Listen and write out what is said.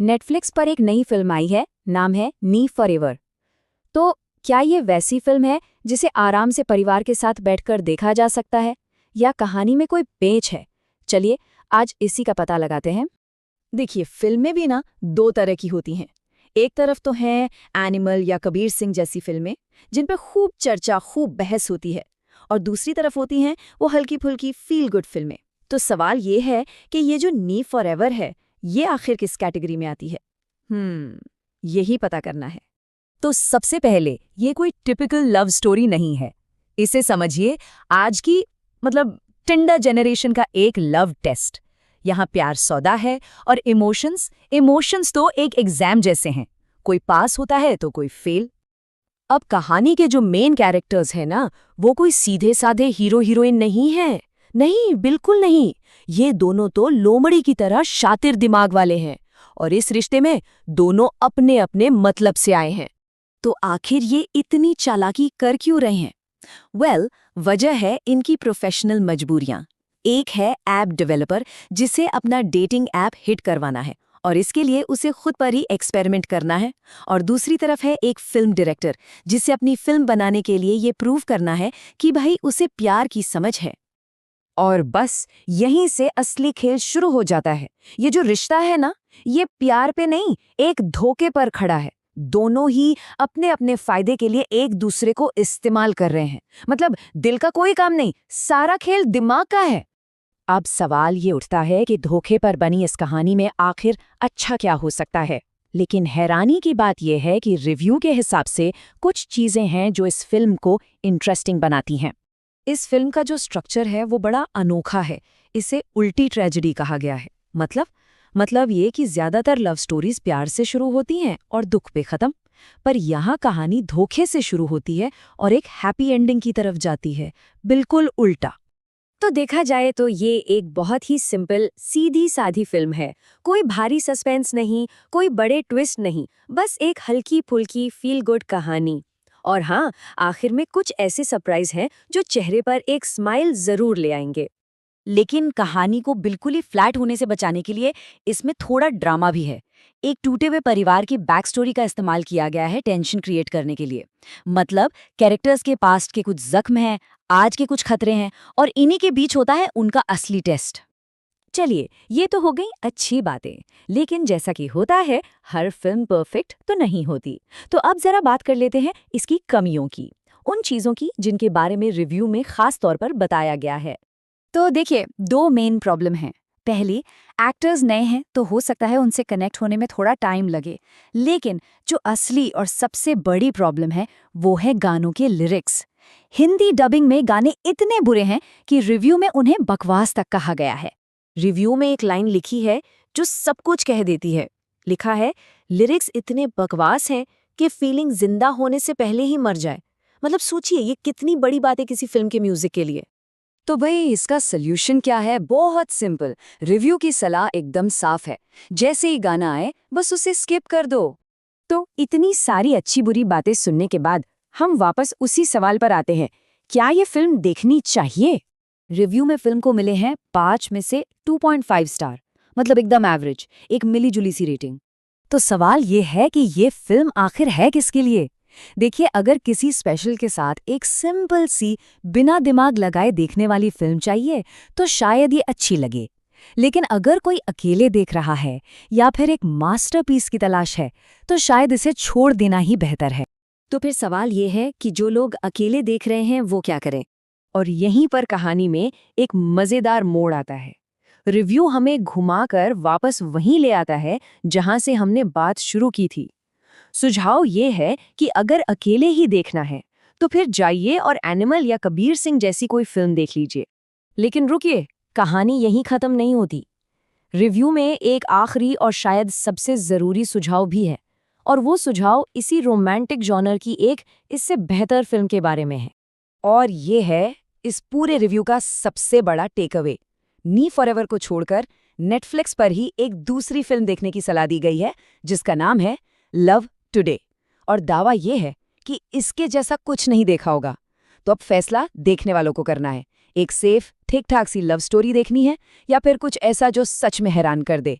Netflix पर एक नई फिल्म आई है, नाम है नी फॉरएवर। तो क्या ये वैसी फिल्म है जिसे आराम से परिवार के साथ बैठकर देखा जा सकता है, या कहानी में कोई पेच है? चलिए आज इसी का पता लगाते हैं। देखिए, फिल्में भी ना दो तरह की होती हैं। एक तरफ तो हैं एनिमल या कबीर सिंह जैसी फिल्में, जिन पर खूब चर्चा, खूब बहस होती है, और दूसरी तरफ होती हैं वो हल्की फुल्की फील गुड फिल्में। तो सवाल ये है कि ये जो नी फॉरएवर है, ये आखिर किस कैटेगरी में आती है? यही पता करना है। तो सबसे पहले ये कोई टिपिकल लव स्टोरी नहीं है। इसे समझिए आज की टिंडर जनरेशन का एक लव टेस्ट। यहाँ प्यार सौदा है और इमोशंस तो एक एग्जाम जैसे हैं, कोई पास होता है तो कोई फेल। अब कहानी के जो मेन कैरेक्टर्स हैं ना, वो कोई सीधे साधे हीरो हीरोइन नहीं है। नहीं, बिल्कुल नहीं। ये दोनों तो लोमड़ी की तरह शातिर दिमाग वाले हैं, और इस रिश्ते में दोनों अपने अपने मतलब से आए हैं। तो आखिर ये इतनी चालाकी कर क्यों रहे हैं? वजह है इनकी प्रोफेशनल मजबूरियां। एक है ऐप डेवलपर जिसे अपना डेटिंग ऐप हिट करवाना है, और इसके लिए उसे खुद पर ही एक्सपेरिमेंट करना है। और दूसरी तरफ है एक फिल्म डायरेक्टर जिसे अपनी फिल्म बनाने के लिए ये प्रूव करना है कि भाई उसे प्यार की समझ है। और बस यहीं से असली खेल शुरू हो जाता है। ये जो रिश्ता है ना, ये प्यार पे नहीं, एक धोखे पर खड़ा है। दोनों ही अपने अपने फायदे के लिए एक दूसरे को इस्तेमाल कर रहे हैं। दिल का कोई काम नहीं, सारा खेल दिमाग का है। अब सवाल ये उठता है कि धोखे पर बनी इस कहानी में आखिर अच्छा क्या हो सकता है। लेकिन हैरानी की बात यह है कि रिव्यू के हिसाब से कुछ चीजें हैं जो इस फिल्म को इंटरेस्टिंग बनाती हैं। इस फिल्म का जो स्ट्रक्चर है वो बड़ा अनोखा है। इसे उल्टी ट्रेजेडी कहा गया है। मतलब ये कि ज्यादातर लव स्टोरीज प्यार से शुरू होती हैं और दुख पे खत्म, पर यहाँ कहानी धोखे से शुरू होती है और एक हैप्पी एंडिंग की तरफ जाती है, बिल्कुल उल्टा। तो देखा जाए तो ये एक बहुत ही सिंपल, सीधी साधी फिल्म है। कोई भारी सस्पेंस नहीं, कोई बड़े ट्विस्ट नहीं, बस एक हल्की फुल्की फील गुड कहानी। और हाँ, आखिर में कुछ ऐसे सरप्राइज हैं जो चेहरे पर एक स्माइल जरूर ले आएंगे। लेकिन कहानी को बिल्कुल ही फ्लैट होने से बचाने के लिए इसमें थोड़ा ड्रामा भी है। एक टूटे हुए परिवार की बैक स्टोरी का इस्तेमाल किया गया है टेंशन क्रिएट करने के लिए। कैरेक्टर्स के पास्ट के कुछ जख्म हैं, आज के कुछ खतरे हैं, और इन्हीं के बीच होता है उनका असली टेस्ट। चलिए, ये तो हो गई अच्छी बातें, लेकिन जैसा कि होता है, हर फिल्म परफेक्ट तो नहीं होती। तो अब जरा बात कर लेते हैं इसकी कमियों की, उन चीजों की जिनके बारे में रिव्यू में खास तौर पर बताया गया है। तो देखिए, दो मेन प्रॉब्लम हैं। पहली, एक्टर्स नए हैं तो हो सकता है उनसे कनेक्ट होने में थोड़ा टाइम लगे। लेकिन जो असली और सबसे बड़ी प्रॉब्लम है वो है गानों के लिरिक्स। हिंदी डबिंग में गाने इतने बुरे हैं कि रिव्यू में उन्हें बकवास तक कहा गया है। रिव्यू में एक लाइन लिखी है जो सब कुछ कह देती है। लिखा है, लिरिक्स इतने बकवास हैं कि फीलिंग जिंदा होने से पहले ही मर जाए। सोचिए, ये कितनी बड़ी बात है किसी फिल्म के म्यूजिक के लिए। तो भाई, इसका सल्यूशन क्या है? बहुत सिंपल। रिव्यू की सलाह एकदम साफ है, जैसे ही गाना आए बस उसे स्किप कर दो। तो इतनी सारी अच्छी बुरी बातें सुनने के बाद हम वापस उसी सवाल पर आते हैं, क्या ये फिल्म देखनी चाहिए? रिव्यू में फिल्म को मिले हैं 5 में से 2.5 स्टार, एकदम एवरेज, एक मिली जुली सी रेटिंग। तो सवाल ये है कि ये फिल्म आखिर है किसके लिए? देखिए, अगर किसी स्पेशल के साथ एक सिंपल सी, बिना दिमाग लगाए देखने वाली फिल्म चाहिए तो शायद ये अच्छी लगे। लेकिन अगर कोई अकेले देख रहा है या फिर एक मास्टरपीस की तलाश है तो शायद इसे छोड़ देना ही बेहतर है। तो फिर सवाल ये है कि जो लोग अकेले देख रहे हैं वो क्या करें? और यहीं पर कहानी में एक मजेदार मोड़ आता है। रिव्यू हमें घुमाकर वापस वहीं ले आता है जहां से हमने बात शुरू की थी। सुझाव ये है कि अगर अकेले ही देखना है तो फिर जाइए और एनिमल या कबीर सिंह जैसी कोई फिल्म देख लीजिए। लेकिन रुकिए, कहानी यहीं खत्म नहीं होती। रिव्यू में एक आखिरी और शायद सबसे जरूरी सुझाव भी है, और वो सुझाव इसी रोमांटिक जॉनर की एक इससे बेहतर फिल्म के बारे में है। और ये है इस पूरे रिव्यू का सबसे बड़ा टेक अवे। नी फॉरएवर को छोड़कर नेटफ्लिक्स पर ही एक दूसरी फिल्म देखने की सलाह दी गई है जिसका नाम है लव टुडे, और दावा ये है कि इसके जैसा कुछ नहीं देखा होगा। तो अब फैसला देखने वालों को करना है, एक सेफ, ठीक ठाक सी लव स्टोरी देखनी है या फिर कुछ ऐसा जो सच में हैरान कर दे।